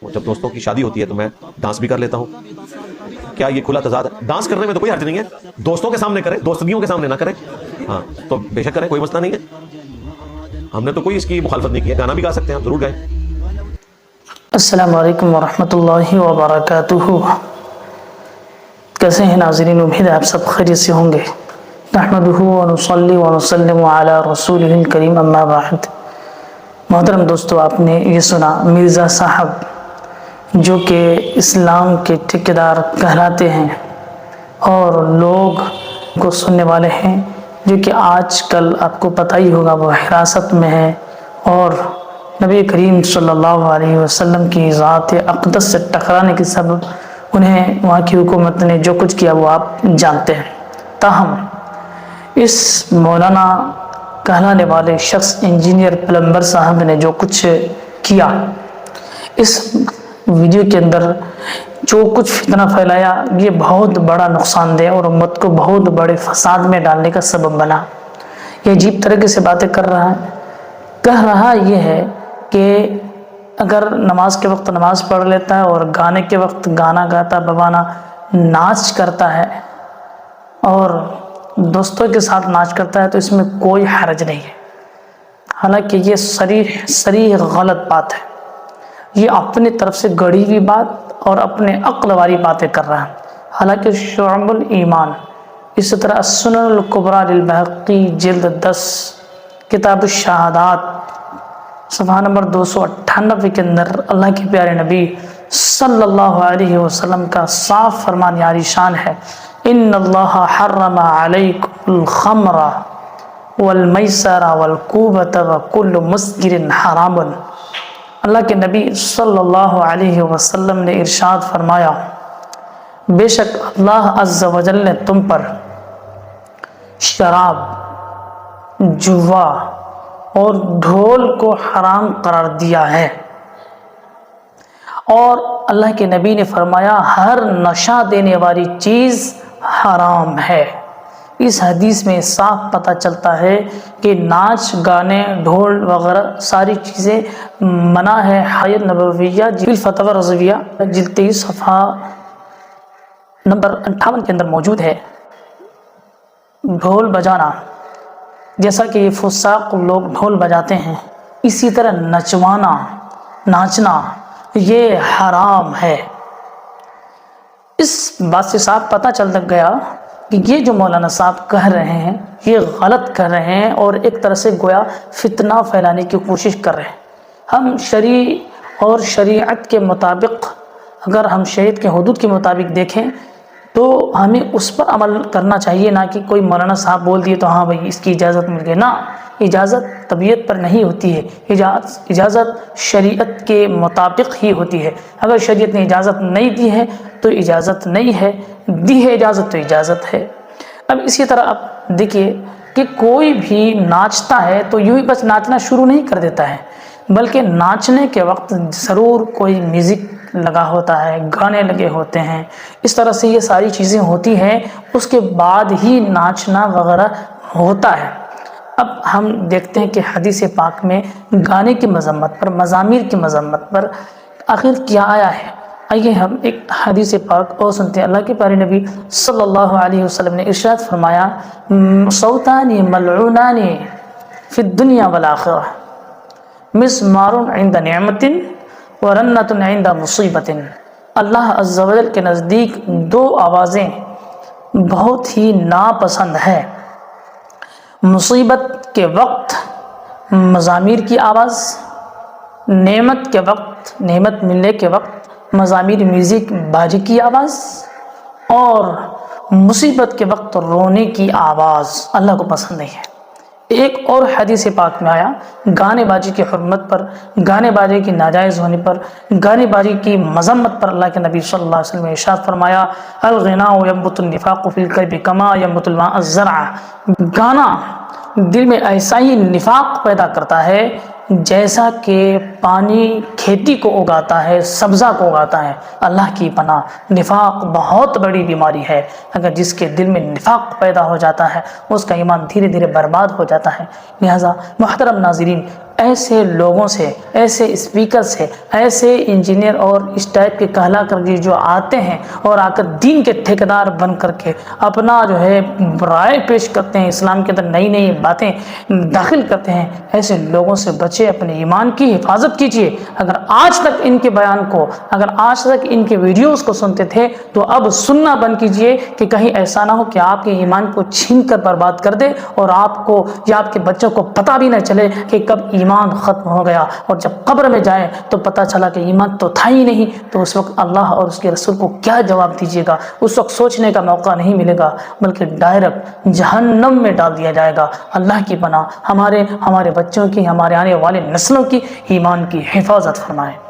جب دوستوں کی شادی ہوتی ہے تو میں ڈانس بھی کر لیتا ہوں. کیا یہ کھلا تضاد ہے؟ ڈانس کرنے میں تو کوئی حرج نہیں ہے، دوستوں کے سامنے کریں، دوستگیوں کے سامنے نہ کریں. ہاں تو بے شک کریں، کوئی مسئلہ نہیں ہے. ہم نے تو کوئی اس کی مخالفت نہیں کی ہے، گانا بھی گا سکتے ہیں، ہم ضرور گائیں. السلام علیکم ورحمۃ اللہ وبرکاتہ. کیسے ہیں ناظرین؟ امید ہے آپ سب خیریت سے ہوں گے. نحمدہ ونصلی ونسلم علی رسولہ الکریم، اما بعد. محترم دوستو، آپ نے یہ سنا مرزا صاحب جو کہ اسلام کے ٹھیکیدار کہلاتے ہیں اور لوگ کو سننے والے ہیں، جو کہ آج کل آپ کو پتہ ہی ہوگا وہ حراست میں ہے اور نبی کریم صلی اللہ علیہ وسلم کی ذات اقدس سے ٹکرانے کے سبب انہیں وہاں کی حکومت نے جو کچھ کیا وہ آپ جانتے ہیں. تاہم اس مولانا کہلانے والے شخص انجینئر پلمبر صاحب نے جو کچھ کیا، اس ویڈیو کے اندر جو کچھ فتنہ پھیلایا، یہ بہت بڑا نقصان دہ اور امت کو بہت بڑے فساد میں ڈالنے کا سبب بنا. یہ عجیب طریقے سے باتیں کر رہا ہے. کہہ رہا یہ ہے کہ اگر نماز کے وقت نماز پڑھ لیتا ہے اور گانے کے وقت گانا گاتا ببانا ناچ کرتا ہے اور دوستوں کے ساتھ ناچ کرتا ہے تو اس میں کوئی حرج نہیں ہے. حالانکہ یہ صریح غلط بات ہے. یہ اپنی طرف سے گڑھی ہوئی بات اور اپنے عقل والی باتیں کر رہا ہے. حالانکہ شعب الایمان، اسی طرح السنن الکبریٰ للبیہقی جلد 10 کتاب الشہادات صفحہ نمبر 298 کے اندر اللہ کے پیارے نبی صلی اللہ علیہ وسلم کا صاف فرمان یاری شان ہے، ان اللہ حرم علیکم الخمر والمیسر والکوبۃ وکل مسکر حرام. اللہ کے نبی صلی اللہ علیہ وسلم نے ارشاد فرمایا، بے شک اللہ عز و جل نے تم پر شراب، جوا اور ڈھول کو حرام قرار دیا ہے، اور اللہ کے نبی نے فرمایا ہر نشہ دینے والی چیز حرام ہے. اس حدیث میں صاف پتہ چلتا ہے کہ ناچ گانے ڈھول وغیرہ ساری چیزیں منع ہے. حیات نبویہ الفتاوی رضویہ جلد 23 صفحہ نمبر 58 کے اندر موجود ہے. ڈھول بجانا، جیسا کہ یہ فساق لوگ ڈھول بجاتے ہیں، اسی طرح ناچنا یہ حرام ہے. اس بات سے صاف پتہ چل گیا کہ یہ جو مولانا صاحب کہہ رہے ہیں یہ غلط کر رہے ہیں اور ایک طرح سے گویا فتنہ پھیلانے کی کوشش کر رہے ہیں. ہم اور شریعت کے مطابق، اگر ہم شریعت کے حدود کے مطابق دیکھیں تو ہمیں اس پر عمل کرنا چاہیے، نہ کہ کوئی مولانا صاحب بول دیے تو ہاں بھائی اس کی اجازت مل گئی. نہ، اجازت طبیعت پر نہیں ہوتی ہے، اجازت شریعت کے مطابق ہی ہوتی ہے. اگر شریعت نے اجازت نہیں دی ہے تو اجازت نہیں ہے، دی ہے اجازت تو اجازت ہے. اب اسی طرح آپ دیکھیے کہ کوئی بھی ناچتا ہے تو یوں ہی بس ناچنا شروع نہیں کر دیتا ہے، بلکہ ناچنے کے وقت ضرور کوئی میوزک لگا ہوتا ہے، گانے لگے ہوتے ہیں. اس طرح سے یہ ساری چیزیں ہوتی ہیں، اس کے بعد ہی ناچنا وغیرہ ہوتا ہے. اب ہم دیکھتے ہیں کہ حدیث پاک میں گانے کی مذمت پر، مزامیر کی مذمت پر آخر کیا آیا ہے. آئیے ہم ایک حدیث پاک اور سنتے ہیں. اللہ کے پیارے نبی صلی اللہ علیہ وسلم نے ارشاد فرمایا، صوتان ملعونان فی الدنیا والآخرہ، مسمار عند نعمت ورنت عند مصیبت. اللہ عز و جل کے نزدیک دو آوازیں بہت ہی ناپسند ہے. مصیبت کے وقت مزامیر کی آواز، نعمت کے وقت، نعمت ملنے کے وقت مزامیر میوزک باجے کی آواز، اور مصیبت کے وقت رونے کی آواز اللہ کو پسند نہیں ہے. ایک اور حدیث پاک میں آیا گانے بازی کی حرمت پر، گانے بازی کی ناجائز ہونے پر، گانے بازی کی مذمت پر. اللہ کے نبی صلی اللہ علیہ وسلم نے ارشاد فرمایا، الغناء ينبت النفاق في القلب كما ينبت الماء الزرع. گانا دل میں ایسا ہی نفاق پیدا کرتا ہے جیسا کہ پانی کھیتی کو اگاتا ہے، سبزہ کو اگاتا ہے. اللہ کی پناہ، نفاق بہت بڑی بیماری ہے. اگر جس کے دل میں نفاق پیدا ہو جاتا ہے اس کا ایمان دھیرے دھیرے برباد ہو جاتا ہے. لہذا محترم ناظرین، ایسے لوگوں سے، ایسے اسپیکر سے، ایسے انجینئر اور اس ٹائپ کے کہلا کر کے جو آتے ہیں اور آ کر دین کے ٹھیکیدار بن کر کے اپنا جو ہے رائے پیش کرتے ہیں، اسلام کے اندر نئی نئی باتیں داخل کرتے ہیں، ایسے لوگوں سے بچے، اپنے ایمان کی حفاظت کیجیے۔ اگر آج تک ان کے بیان کو، اگر آج تک ان کے ویڈیوز کو سنتے تھے تو اب سننا بند کیجیے کہ کہیں ایسا نہ ہو کہ آپ کے ایمان کو چھین کر برباد کر دے اور آپ کو یا آپ کے بچوں کو پتہ بھی نہ چلے کہ کب ایمان ختم ہو گیا، اور جب قبر میں جائیں تو پتہ چلا کہ ایمان تو تھا ہی نہیں، تو اس وقت اللہ اور اس کے رسول کو کیا جواب دیجیے گا؟ اس وقت سوچنے کا موقع نہیں ملے گا، بلکہ ڈائریکٹ جہنم میں ڈال دیا جائے گا۔ اللہ کی پناہ ہمارے بچوں کی، ہمارے آنے والے نسلوں کی ایمان کی حفاظت فرمائے۔